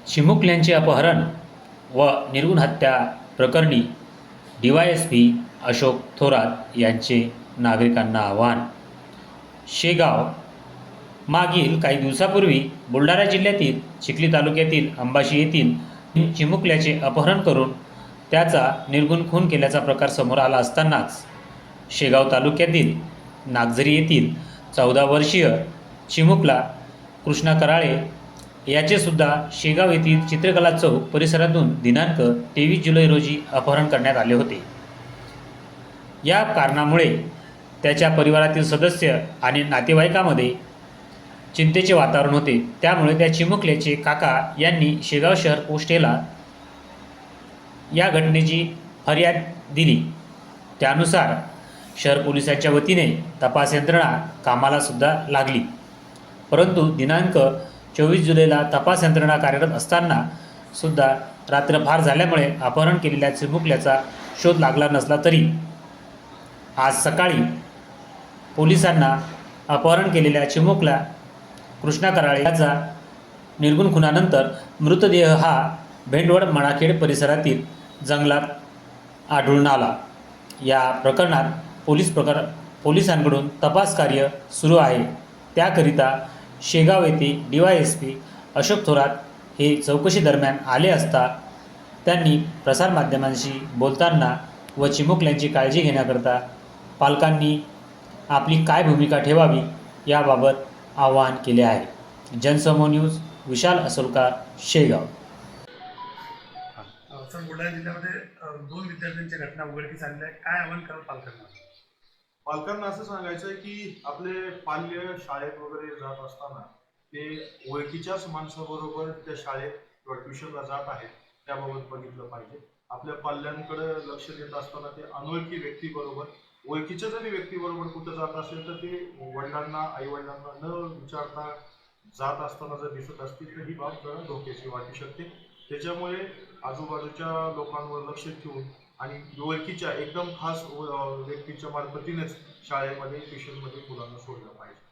चिमुकल्यांचे अपहरण व निर्घृण हत्या प्रकरणी DYSP अशोक थोरात यांचे नागरिकांना आवाहन. शेगाव मागील काही दिवसापूर्वी बुलढाणा जिल्ह्यातील चिखली तालुक्यातील अंबाशी येथील चिमुकल्याचे अपहरण करून त्याचा निर्घृण खून केल्याचा प्रकार समोर आला असतानाच शेगाव तालुक्यातील नागझरी येथील 14 वर्षीय चिमुकला कृष्णा कराळे याचे सुद्धा शेगाव येथील चित्रकला चौक परिसरातून दिनांक 23 जुलै रोजी अपहरण करण्यात आले होते. या कारणामुळे त्याच्या परिवारातील सदस्य आणि नातेवाईकांमध्ये चिंतेचे वातावरण होते. त्यामुळे त्या चिमुकल्याचे काका यांनी शेगाव शहर पोस्टेला या घटनेची फर्याद दिली. त्यानुसार शहर पोलिसांच्या वतीने तपास यंत्रणा कामाला सुद्धा लागली. परंतु दिनांक 24 जुलैला तपास यंत्रणा कार्यरत असताना सुद्धा रात्र फार झाल्यामुळे अपहरण केलेल्या चिमुकल्याचा शोध लागला नसला तरी आज सकाळी पोलिसांना अपहरण केलेल्या चिमुकला कृष्णा कराळे याचा निर्घृण खुनानंतर मृतदेह हा भेंडवड मणाखेड परिसरातील जंगलात आढळून आला. या प्रकरणात पोलिसांकडून तपास कार्य सुरू आहे. त्याकरिता शेगाव येथे DYSP अशोक थोरात हे चौकशी दरम्यान आले असता त्यांनी प्रसारमाध्यमांशी बोलताना व चिमुकल्यांची काळजी घेण्याकरता पालकांनी आपली काय भूमिका ठेवावी याबाबत आवाहन केले आहे. जनसमूह न्यूज विशाल असोलकर शेगाव. सर, बुलढाणा जिल्ह्यामध्ये 2 विद्यार्थ्यांच्या घटना उघडकीस आलेल्या आहेत. काय आवाहन कराल पालकांना? पालकांना असं सांगायचं आहे की आपले पाल्य शाळेत वगैरे जात असताना ते ओळखीच्याच माणसाबरोबर त्या शाळेत किंवा ट्युशनला जात आहेत त्याबाबत बघितलं पाहिजे. आपल्या पाल्यांकडे लक्ष देत असताना ते अनोळखी व्यक्तीबरोबर ओळखीच्या जरी व्यक्तीबरोबर कुठं जात असेल तर ते वडिलांना आईवडिलांना न विचारता जात असताना जर दिसत असतील तर ही बाब जरा धोक्याची वाटू शकते. त्याच्यामुळे आजूबाजूच्या लोकांवर लक्ष ठेवून आणि ओळखीच्या एकदम खास व्यक्तीच्या मार्फतीनेच शाळेमध्ये ट्युशनमध्ये मुलांना सोडलं पाहिजे.